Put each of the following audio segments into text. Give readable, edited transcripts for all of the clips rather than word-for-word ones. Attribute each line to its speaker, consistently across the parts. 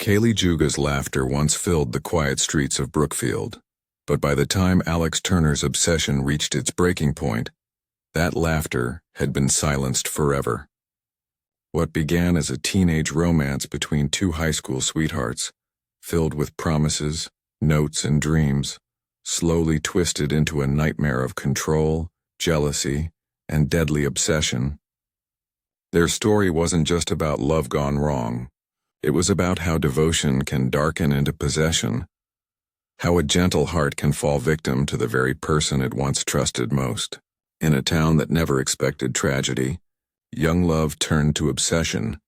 Speaker 1: Kaylie Juga's laughter once filled the quiet streets of Brookfield, but by the time Alex Turner's obsession reached its breaking point, that laughter had been silenced forever. What began as a teenage romance between two high school sweethearts, filled with promises, notes, and dreams, slowly twisted into a nightmare of control, jealousy, and deadly obsession. Their story wasn't just about love gone wrong. It was about how devotion can darken into possession, how a gentle heart can fall victim to the very person it once trusted most. In a town that never expected tragedy, young love turned to obsession.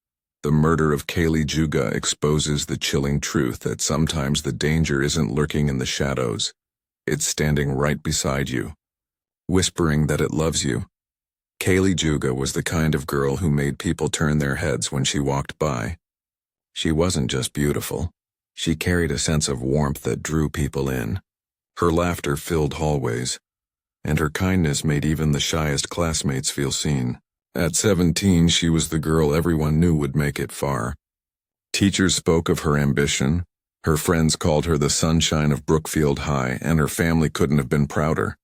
Speaker 1: The murder of Kaylie Juga exposes the chilling truth that sometimes the danger isn't lurking in the shadows. It's standing right beside you, whispering that it loves you. Kaylie Juga was the kind of girl who made people turn their heads when she walked by. She wasn't just beautiful. She carried a sense of warmth that drew people in. Her laughter filled hallways, and her kindness made even the shyest classmates feel seen. At 17, she was the girl everyone knew would make it far. Teachers spoke of her ambition, her friends called her the sunshine of Brookfield High, and her family couldn't have been prouder.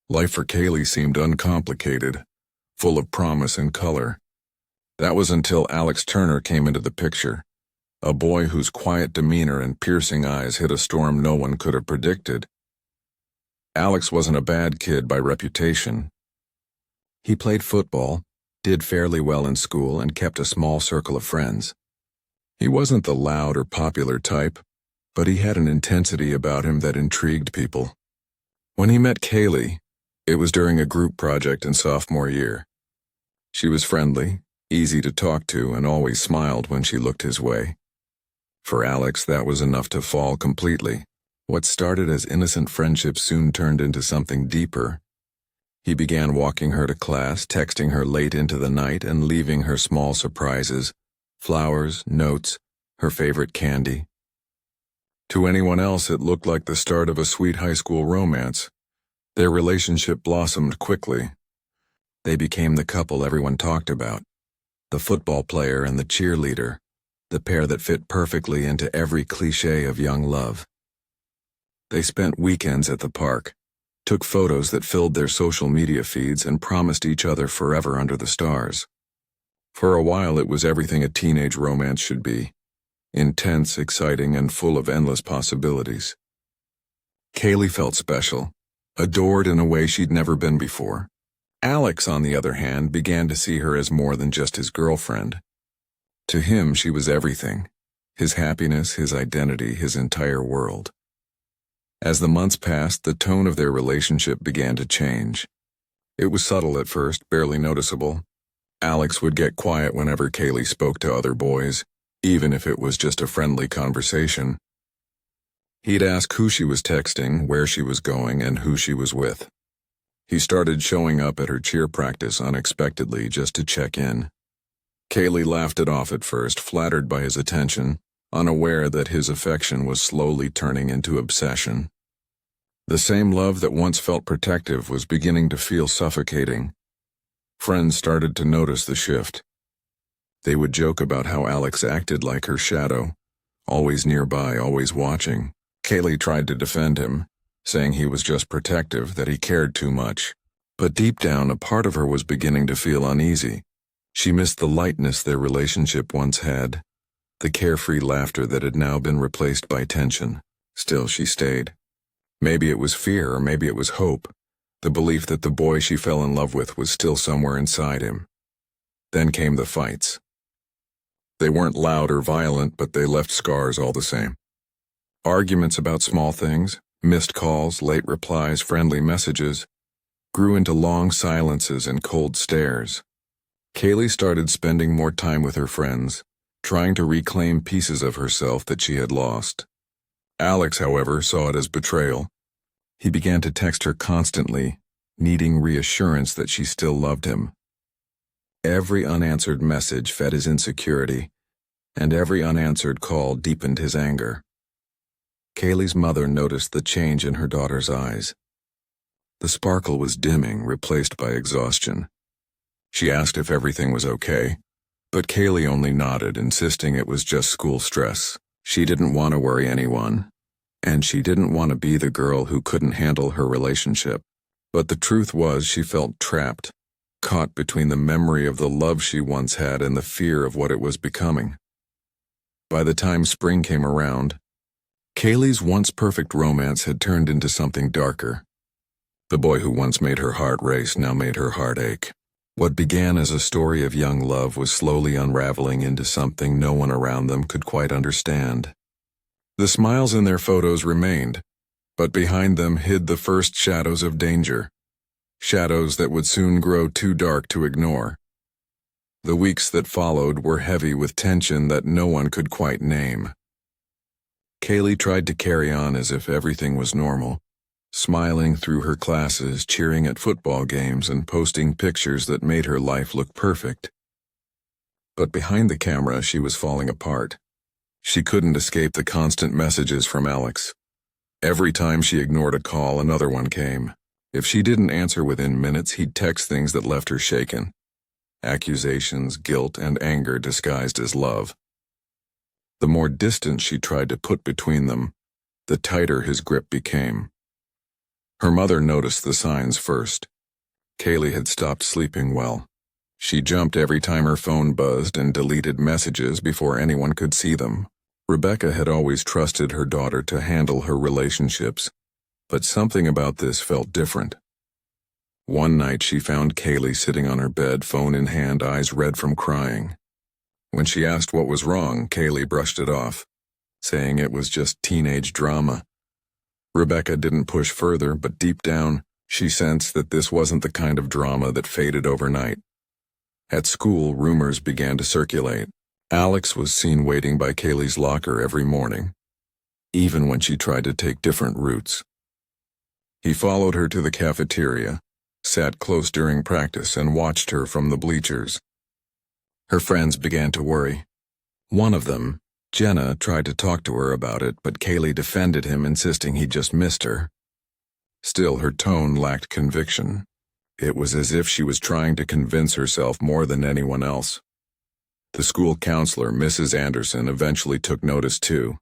Speaker 1: Life for Kaylie seemed uncomplicated, full of promise and color. That was until Alex Turner came into the picture, a boy whose quiet demeanor and piercing eyes hid a storm no one could have predicted. Alex wasn't a bad kid by reputation. He played football, did fairly well in school, and kept a small circle of friends. He wasn't the loud or popular type, but he had an intensity about him that intrigued people. When he met Kaylie, it was during a group project in sophomore year. She was friendly, easy to talk to, and always smiled when she looked his way. For Alex, that was enough to fall completely. What started as innocent friendship soon turned into something deeper. He began walking her to class, texting her late into the night, and leaving her small surprises, flowers, notes, her favorite candy. To anyone else, it looked like the start of a sweet high school romance. Their relationship blossomed quickly. They became the couple everyone talked about, the football player and the cheerleader, the pair that fit perfectly into every cliché of young love. They spent weekends at the park, took photos that filled their social media feeds, and promised each other forever under the stars. For a while, it was everything a teenage romance should be: intense, exciting, and full of endless possibilities. Kaylie felt special, adored in a way she'd never been before. Alex, on the other hand, began to see her as more than just his girlfriend. To him, she was everything: his happiness, his identity, his entire world. As the months passed, the tone of their relationship began to change. It was subtle at first, barely noticeable. Alex would get quiet whenever Kaylie spoke to other boys, even if it was just a friendly conversation. He'd ask who she was texting, where she was going, and who she was with. He started showing up at her cheer practice unexpectedly just to check in. Kaylie laughed it off at first, flattered by his attention, unaware that his affection was slowly turning into obsession. The same love that once felt protective was beginning to feel suffocating. Friends started to notice the shift. They would joke about how Alex acted like her shadow, always nearby, always watching. Kaylie tried to defend him, saying he was just protective, that he cared too much. But deep down, a part of her was beginning to feel uneasy. She missed the lightness their relationship once had, the carefree laughter that had now been replaced by tension. Still, she stayed. Maybe it was fear, or maybe it was hope, the belief that the boy she fell in love with was still somewhere inside him. Then came the fights. They weren't loud or violent, but they left scars all the same. Arguments about small things, missed calls, late replies, friendly messages, grew into long silences and cold stares. Kaylie started spending more time with her friends, trying to reclaim pieces of herself that she had lost. Alex, however, saw it as betrayal. He began to text her constantly, needing reassurance that she still loved him. Every unanswered message fed his insecurity, and every unanswered call deepened his anger. Kaylie's mother noticed the change in her daughter's eyes. The sparkle was dimming, replaced by exhaustion. She asked if everything was okay, but Kaylie only nodded, insisting it was just school stress. She didn't want to worry anyone, and she didn't want to be the girl who couldn't handle her relationship. But the truth was she felt trapped, caught between the memory of the love she once had and the fear of what it was becoming. By the time spring came around, Kaylie's once perfect romance had turned into something darker. The boy who once made her heart race now made her heart ache. What began as a story of young love was slowly unraveling into something no one around them could quite understand. The smiles in their photos remained, but behind them hid the first shadows of danger, shadows that would soon grow too dark to ignore. The weeks that followed were heavy with tension that no one could quite name. Kaylie tried to carry on as if everything was normal, smiling through her classes, cheering at football games, and posting pictures that made her life look perfect. But behind the camera, she was falling apart. She couldn't escape the constant messages from Alex. Every time she ignored a call, another one came. If she didn't answer within minutes, he'd text things that left her shaken. Accusations, guilt, and anger disguised as love. The more distance she tried to put between them, the tighter his grip became. Her mother noticed the signs first. Kaylie had stopped sleeping well. She jumped every time her phone buzzed and deleted messages before anyone could see them. Rebecca had always trusted her daughter to handle her relationships, but something about this felt different. One night she found Kaylie sitting on her bed, phone in hand, eyes red from crying. When she asked what was wrong, Kaylie brushed it off, saying it was just teenage drama. Rebecca didn't push further, but deep down, she sensed that this wasn't the kind of drama that faded overnight. At school, rumors began to circulate. Alex was seen waiting by Kaylie's locker every morning, even when she tried to take different routes. He followed her to the cafeteria, sat close during practice, and watched her from the bleachers. Her friends began to worry. One of them, Jenna, tried to talk to her about it, but Kaylie defended him, insisting he just missed her. Still, her tone lacked conviction. It was as if she was trying to convince herself more than anyone else. The school counselor, Mrs. Anderson, eventually took notice too.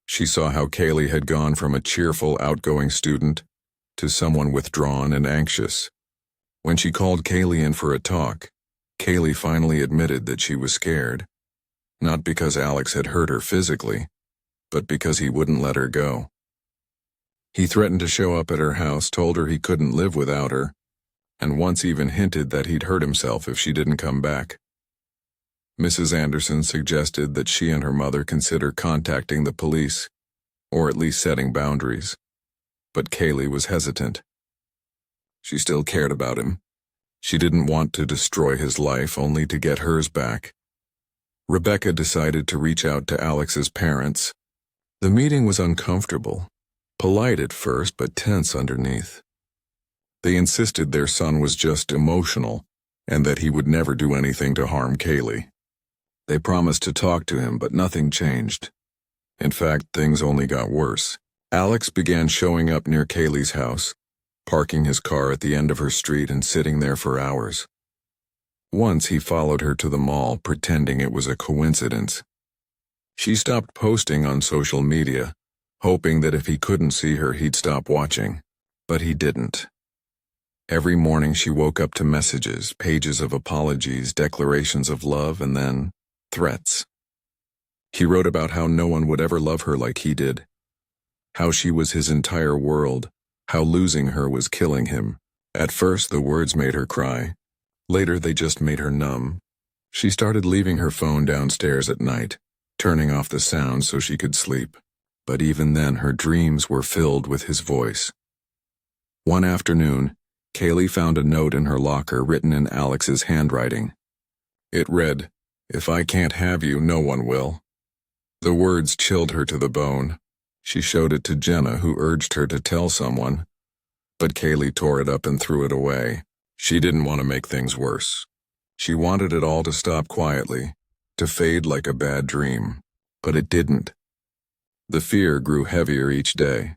Speaker 1: She saw how Kaylie had gone from a cheerful, outgoing student to someone withdrawn and anxious. When she called Kaylie in for a talk, Kaylie finally admitted that she was scared. Not because Alex had hurt her physically, but because he wouldn't let her go. He threatened to show up at her house, told her he couldn't live without her, and once even hinted that he'd hurt himself if she didn't come back. Mrs. Anderson suggested that she and her mother consider contacting the police, or at least setting boundaries. But Kaylie was hesitant. She still cared about him. She didn't want to destroy his life only to get hers back. Rebecca decided to reach out to Alex's parents. The meeting was uncomfortable, polite at first but tense underneath. They insisted their son was just emotional and that he would never do anything to harm Kaylie. They promised to talk to him, but nothing changed. In fact, things only got worse. Alex began showing up near Kaylie's house, parking his car at the end of her street and sitting there for hours. Once he followed her to the mall, pretending it was a coincidence. She stopped posting on social media, hoping that if he couldn't see her, he'd stop watching. But he didn't. Every morning she woke up to messages, pages of apologies, declarations of love, and then threats. He wrote about how no one would ever love her like he did, how she was his entire world, how losing her was killing him. At first, the words made her cry. Later, they just made her numb. She started leaving her phone downstairs at night, turning off the sound so she could sleep. But even then, her dreams were filled with his voice. One afternoon, Kaylie found a note in her locker written in Alex's handwriting. It read, "If I can't have you, no one will." The words chilled her to the bone. She showed it to Jenna, who urged her to tell someone, but Kaylie tore it up and threw it away. She didn't want to make things worse. She wanted it all to stop quietly, to fade like a bad dream, but it didn't. The fear grew heavier each day.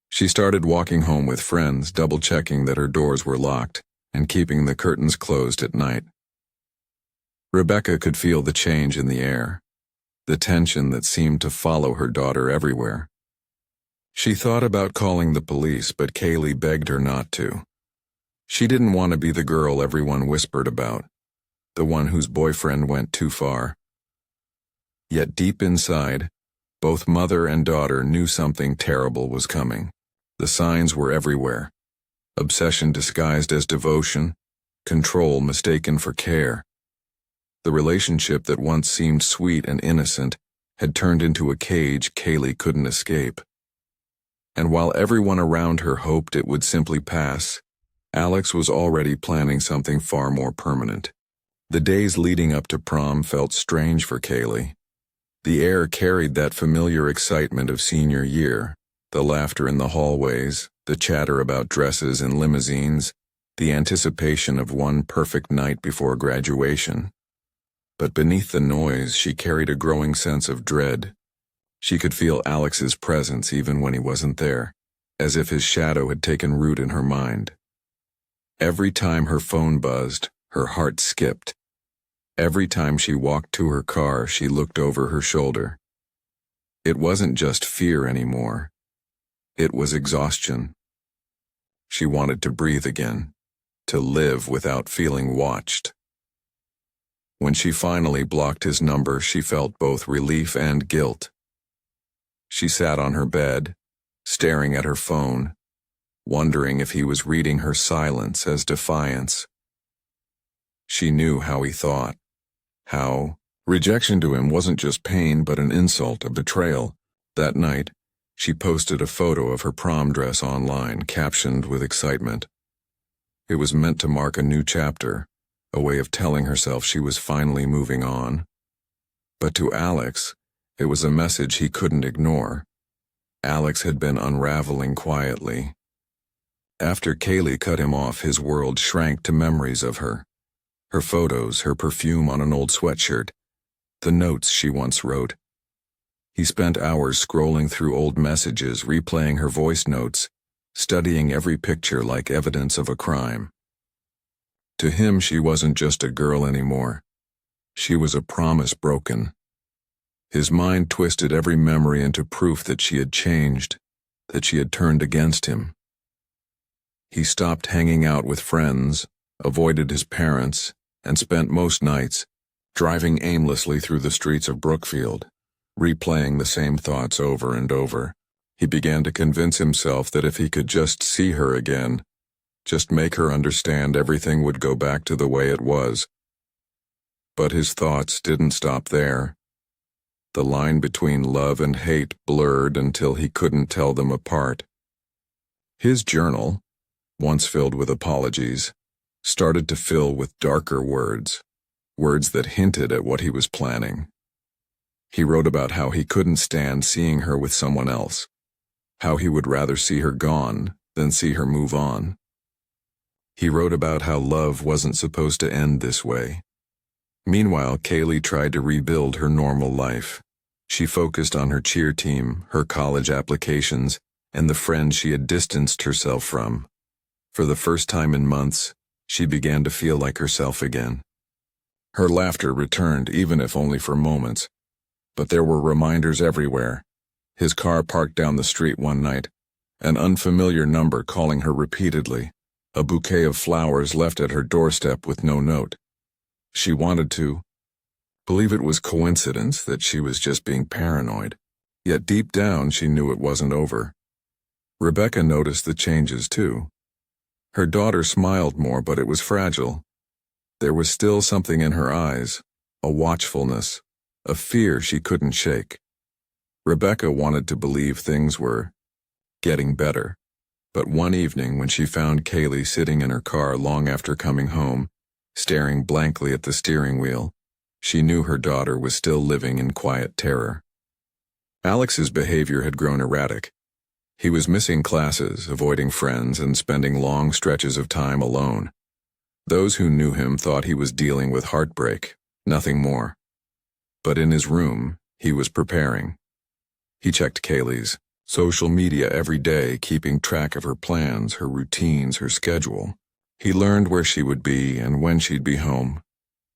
Speaker 1: She started walking home with friends, double-checking that her doors were locked and keeping the curtains closed at night. Rebecca could feel the change in the air. the tension that seemed to follow her daughter everywhere. She thought about calling the police, but Kaylie begged her not to. She didn't want to be the girl everyone whispered about, the one whose boyfriend went too far. Yet deep inside, both mother and daughter knew something terrible was coming. The signs were everywhere. Obsession disguised as devotion, control mistaken for care. The relationship that once seemed sweet and innocent had turned into a cage Kaylie couldn't escape. And while everyone around her hoped it would simply pass, Alex was already planning something far more permanent. The days leading up to prom felt strange for Kaylie. The air carried that familiar excitement of senior year, the laughter in the hallways, the chatter about dresses and limousines, the anticipation of one perfect night before graduation. But beneath the noise, she carried a growing sense of dread. She could feel Alex's presence even when he wasn't there, as if his shadow had taken root in her mind. Every time her phone buzzed, her heart skipped. Every time she walked to her car, she looked over her shoulder. It wasn't just fear anymore. It was exhaustion. She wanted to breathe again, to live without feeling watched. When she finally blocked his number, she felt both relief and guilt. She sat on her bed, staring at her phone, wondering if he was reading her silence as defiance. She knew how he thought. How rejection to him wasn't just pain but an insult, a betrayal. That night, she posted a photo of her prom dress online, captioned with excitement. It was meant to mark a new chapter, a way of telling herself she was finally moving on. But to Alex, it was a message he couldn't ignore. Alex had been unraveling quietly. After Kaylie cut him off, his world shrank to memories of her. Her photos, her perfume on an old sweatshirt, the notes she once wrote. He spent hours scrolling through old messages, replaying her voice notes, studying every picture like evidence of a crime. To him, she wasn't just a girl anymore. She was a promise broken. His mind twisted every memory into proof that she had changed, that she had turned against him. He stopped hanging out with friends, avoided his parents, and spent most nights driving aimlessly through the streets of Brookfield, replaying the same thoughts over and over. He began to convince himself that if he could just see her again, just make her understand, everything would go back to the way it was. But his thoughts didn't stop there. The line between love and hate blurred until he couldn't tell them apart. His journal, once filled with apologies, started to fill with darker words, words that hinted at what he was planning. He wrote about how he couldn't stand seeing her with someone else, how he would rather see her gone than see her move on. He wrote about how love wasn't supposed to end this way. Meanwhile, Kaylie tried to rebuild her normal life. She focused on her cheer team, her college applications, and the friends she had distanced herself from. For the first time in months, she began to feel like herself again. Her laughter returned, even if only for moments. But there were reminders everywhere. His car parked down the street one night, an unfamiliar number calling her repeatedly, a bouquet of flowers left at her doorstep with no note. She wanted to believe it was coincidence, that she was just being paranoid. Yet deep down, she knew it wasn't over. Rebecca noticed the changes too. Her daughter smiled more, but it was fragile. There was still something in her eyes, a watchfulness, a fear she couldn't shake. Rebecca wanted to believe things were getting better. But one evening, when she found Kaylie sitting in her car long after coming home, staring blankly at the steering wheel, she knew her daughter was still living in quiet terror. Alex's behavior had grown erratic. He was missing classes, avoiding friends, and spending long stretches of time alone. Those who knew him thought he was dealing with heartbreak, nothing more. But in his room, he was preparing. He checked Kaylie's social media every day, keeping track of her plans, her routines, her schedule. He learned where she would be and when she'd be home.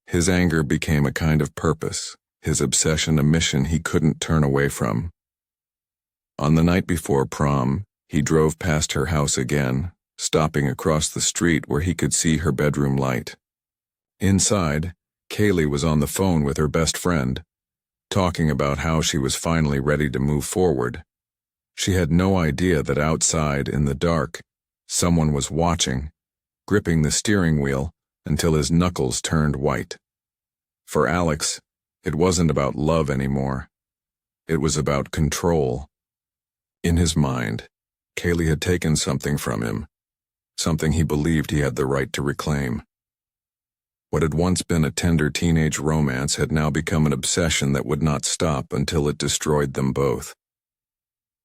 Speaker 1: His anger became a kind of purpose, his obsession a mission he couldn't turn away from. On the night before prom, he drove past her house again, stopping across the street where he could see her bedroom light. Inside, Kaylie was on the phone with her best friend, talking about how she was finally ready to move forward. She had no idea that outside, in the dark, someone was watching, gripping the steering wheel until his knuckles turned white. For Alex, it wasn't about love anymore. It was about control. In his mind, Kaylie had taken something from him, something he believed he had the right to reclaim. What had once been a tender teenage romance had now become an obsession that would not stop until it destroyed them both.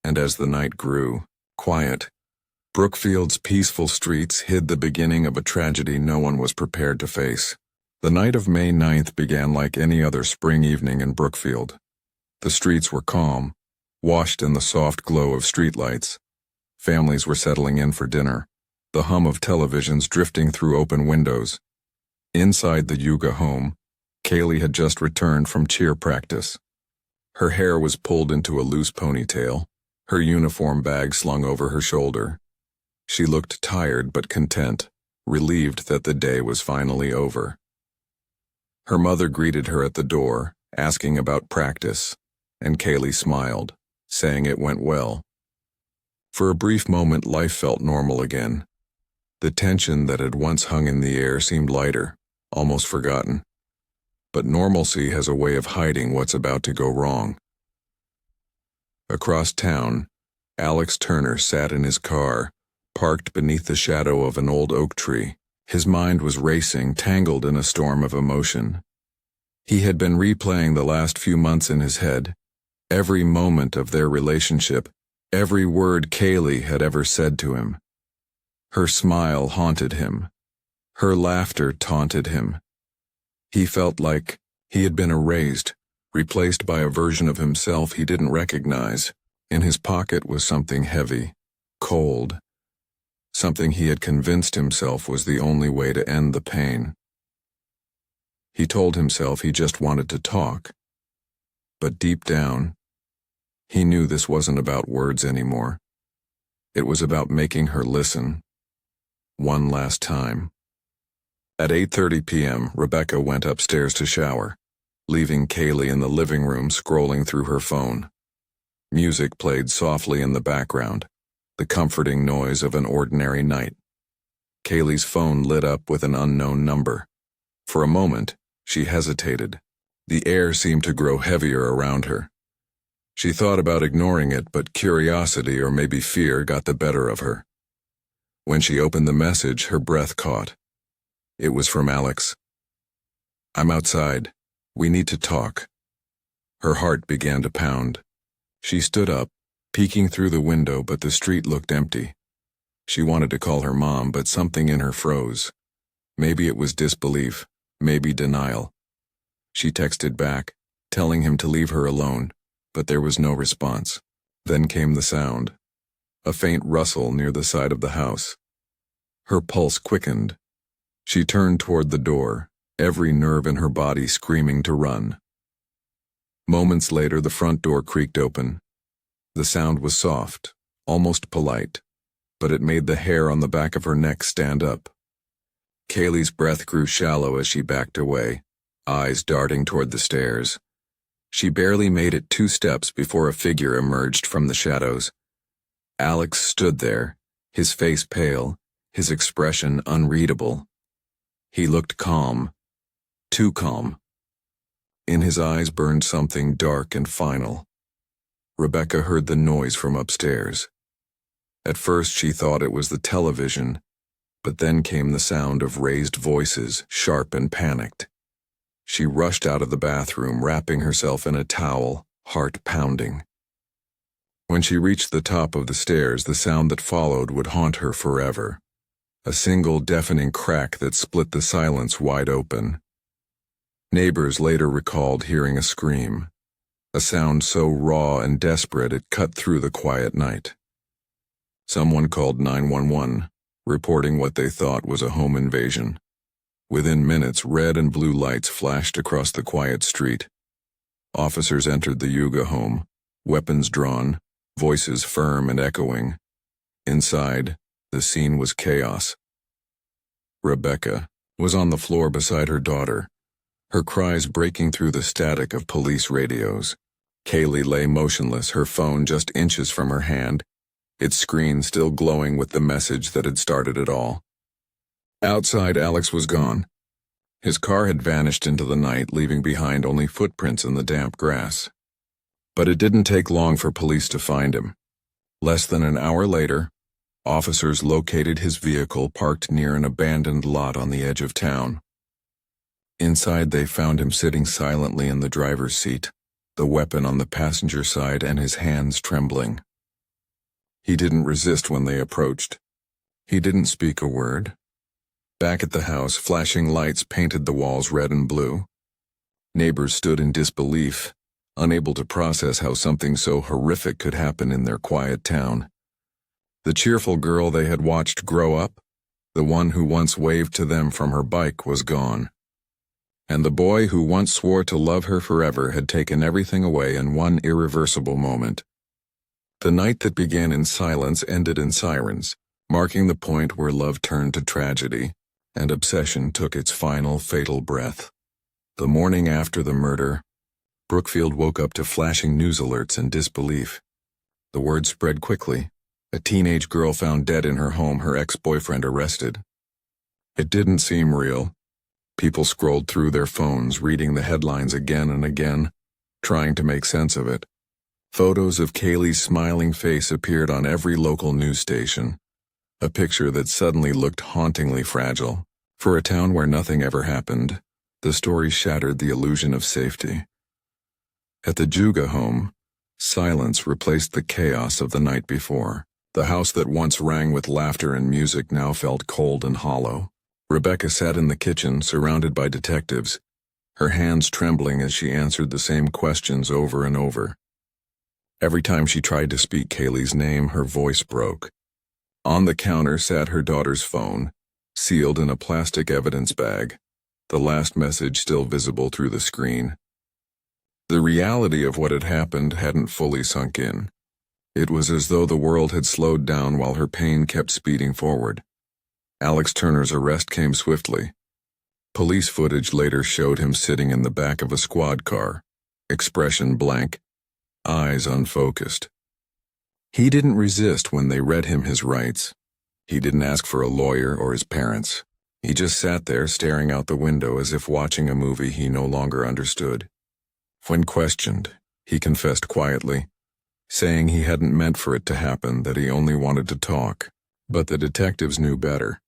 Speaker 1: And as the night grew quiet, Brookfield's peaceful streets hid the beginning of a tragedy no one was prepared to face. The night of May 9th began like any other spring evening in Brookfield. The streets were calm, washed in the soft glow of streetlights. Families were settling in for dinner, the hum of televisions drifting through open windows. Inside the Juga home, Kaylie had just returned from cheer practice. Her hair was pulled into a loose ponytail, her uniform bag slung over her shoulder. She looked tired but content, relieved that the day was finally over. Her mother greeted her at the door, asking about practice, and Kaylie smiled, saying it went well. For a brief moment, life felt normal again. The tension that had once hung in the air seemed lighter, almost forgotten. But normalcy has a way of hiding what's about to go wrong. Across town, Alex Turner sat in his car, parked beneath the shadow of an old oak tree. His mind was racing, tangled in a storm of emotion. He had been replaying the last few months in his head, every moment of their relationship, every word Kaylie had ever said to him. Her smile haunted him. Her laughter taunted him. He felt like he had been erased, replaced by a version of himself he didn't recognize. In his pocket was something heavy, cold, something he had convinced himself was the only way to end the pain. He told himself he just wanted to talk. But deep down, he knew this wasn't about words anymore. It was about making her listen. One last time. At 8:30 p.m., Rebecca went upstairs to shower, leaving Kaylie in the living room scrolling through her phone. Music played softly in the background, the comforting noise of an ordinary night. Kaylie's phone lit up with an unknown number. For a moment, she hesitated. The air seemed to grow heavier around her. She thought about ignoring it, but curiosity or maybe fear got the better of her. When she opened the message, her breath caught. It was from Alex. "I'm outside. We need to talk." Her heart began to pound. She stood up, peeking through the window, but the street looked empty. She wanted to call her mom, but something in her froze. Maybe it was disbelief, maybe denial. She texted back, telling him to leave her alone, but there was no response. Then came the sound. A faint rustle near the side of the house. Her pulse quickened. She turned toward the door, every nerve in her body screaming to run. Moments later, the front door creaked open. The sound was soft, almost polite, but it made the hair on the back of her neck stand up. Kaylie's breath grew shallow as she backed away, eyes darting toward the stairs. She barely made it 2 steps before a figure emerged from the shadows. Alex stood there, his face pale, his expression unreadable. He looked calm, too calm. In his eyes burned something dark and final. Rebecca heard the noise from upstairs. At first she thought it was the television, but then came the sound of raised voices, sharp and panicked. She rushed out of the bathroom, wrapping herself in a towel, heart pounding. When she reached the top of the stairs, the sound that followed would haunt her forever. A single deafening crack that split the silence wide open. Neighbors later recalled hearing a scream, a sound so raw and desperate it cut through the quiet night. Someone called 911, reporting what they thought was a home invasion. Within minutes, red and blue lights flashed across the quiet street. Officers entered the Juga home, weapons drawn, voices firm and echoing. Inside, the scene was chaos. Rebecca was on the floor beside her daughter, her cries breaking through the static of police radios. Kaylie lay motionless, her phone just inches from her hand, its screen still glowing with the message that had started it all. Outside, Alex was gone. His car had vanished into the night, leaving behind only footprints in the damp grass. But it didn't take long for police to find him. Less than an hour later, officers located his vehicle parked near an abandoned lot on the edge of town. Inside, they found him sitting silently in the driver's seat, the weapon on the passenger side and his hands trembling. He didn't resist when they approached. He didn't speak a word. Back at the house, flashing lights painted the walls red and blue. Neighbors stood in disbelief, unable to process how something so horrific could happen in their quiet town. The cheerful girl they had watched grow up, the one who once waved to them from her bike, was gone. And the boy who once swore to love her forever had taken everything away in one irreversible moment. The night that began in silence ended in sirens, marking the point where love turned to tragedy, and obsession took its final fatal breath. The morning after the murder, Brookfield woke up to flashing news alerts and disbelief. The word spread quickly. A teenage girl found dead in her home, her ex-boyfriend arrested. It didn't seem real. People scrolled through their phones, reading the headlines again and again, trying to make sense of it. Photos of Kaylie's smiling face appeared on every local news station, a picture that suddenly looked hauntingly fragile. For a town where nothing ever happened, the story shattered the illusion of safety. At the Juga home, silence replaced the chaos of the night before. The house that once rang with laughter and music now felt cold and hollow. Rebecca sat in the kitchen, surrounded by detectives, her hands trembling as she answered the same questions over and over. Every time she tried to speak Kaylie's name, her voice broke. On the counter sat her daughter's phone, sealed in a plastic evidence bag, the last message still visible through the screen. The reality of what had happened hadn't fully sunk in. It was as though the world had slowed down while her pain kept speeding forward. Alex Turner's arrest came swiftly. Police footage later showed him sitting in the back of a squad car, expression blank, eyes unfocused. He didn't resist when they read him his rights. He didn't ask for a lawyer or his parents. He just sat there staring out the window as if watching a movie he no longer understood. When questioned, he confessed quietly, saying he hadn't meant for it to happen, that he only wanted to talk. But the detectives knew better.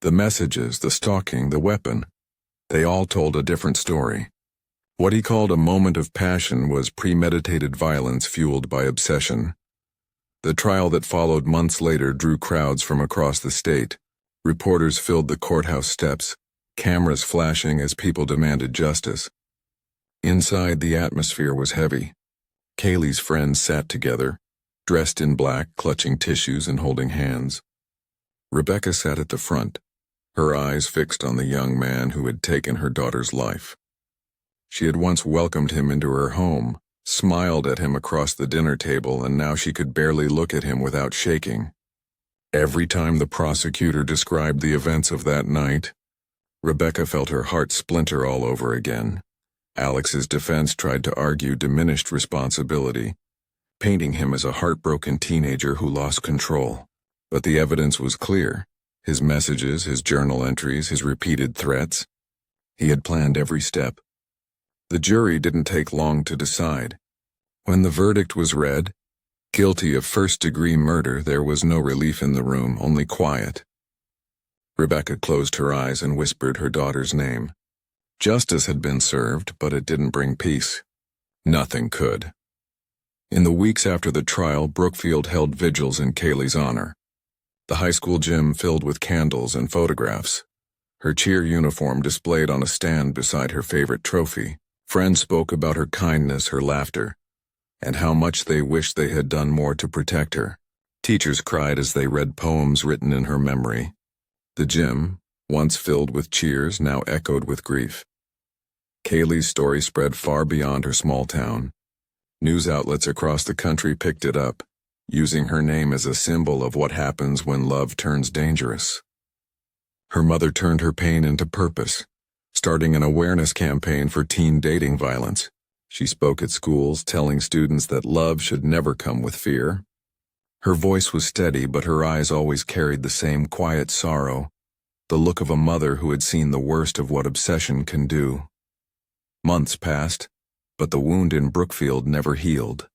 Speaker 1: The messages, the stalking, the weapon, they all told a different story. What he called a moment of passion was premeditated violence fueled by obsession. The trial that followed months later drew crowds from across the state. Reporters filled the courthouse steps, cameras flashing as people demanded justice. Inside, the atmosphere was heavy. Kaylie's friends sat together, dressed in black, clutching tissues and holding hands. Rebecca sat at the front, her eyes fixed on the young man who had taken her daughter's life. She had once welcomed him into her home, smiled at him across the dinner table, and now she could barely look at him without shaking. Every time the prosecutor described the events of that night, Rebecca felt her heart splinter all over again. Alex's defense tried to argue diminished responsibility, painting him as a heartbroken teenager who lost control. But the evidence was clear. His messages, his journal entries, his repeated threats. He had planned every step. The jury didn't take long to decide. When the verdict was read, guilty of first-degree murder, there was no relief in the room, only quiet. Rebecca closed her eyes and whispered her daughter's name. Justice had been served, but it didn't bring peace. Nothing could. In the weeks after the trial, Brookfield held vigils in Kaylie's honor. The high school gym filled with candles and photographs. Her cheer uniform displayed on a stand beside her favorite trophy. Friends spoke about her kindness, her laughter, and how much they wished they had done more to protect her. Teachers cried as they read poems written in her memory. The gym, once filled with cheers, now echoed with grief. Kaylee's story spread far beyond her small town. News outlets across the country picked it up, using her name as a symbol of what happens when love turns dangerous. Her mother turned her pain into purpose, starting an awareness campaign for teen dating violence. She spoke at schools, telling students that love should never come with fear. Her voice was steady, but her eyes always carried the same quiet sorrow, the look of a mother who had seen the worst of what obsession can do. Months passed, but the wound in Brookfield never healed.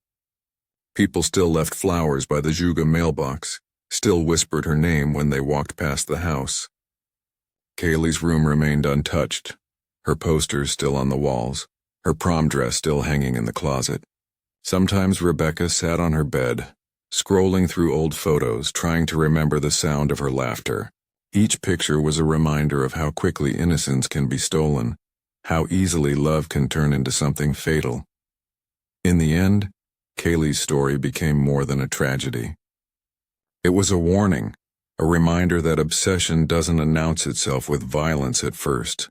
Speaker 1: People still left flowers by the Juga mailbox, still whispered her name when they walked past the house. Kaylee's room remained untouched, her posters still on the walls, her prom dress still hanging in the closet. Sometimes Rebecca sat on her bed, scrolling through old photos, trying to remember the sound of her laughter. Each picture was a reminder of how quickly innocence can be stolen, how easily love can turn into something fatal. In the end, Kaylee's story became more than a tragedy. It was a warning, a reminder that obsession doesn't announce itself with violence at first.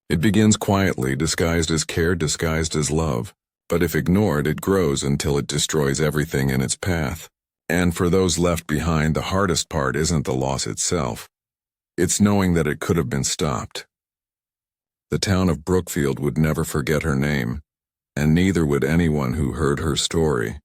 Speaker 1: It begins quietly, disguised as care, disguised as love, but if ignored, it grows until it destroys everything in its path. And for those left behind, the hardest part isn't the loss itself. It's knowing that it could have been stopped. The town of Brookfield would never forget her name, and neither would anyone who heard her story.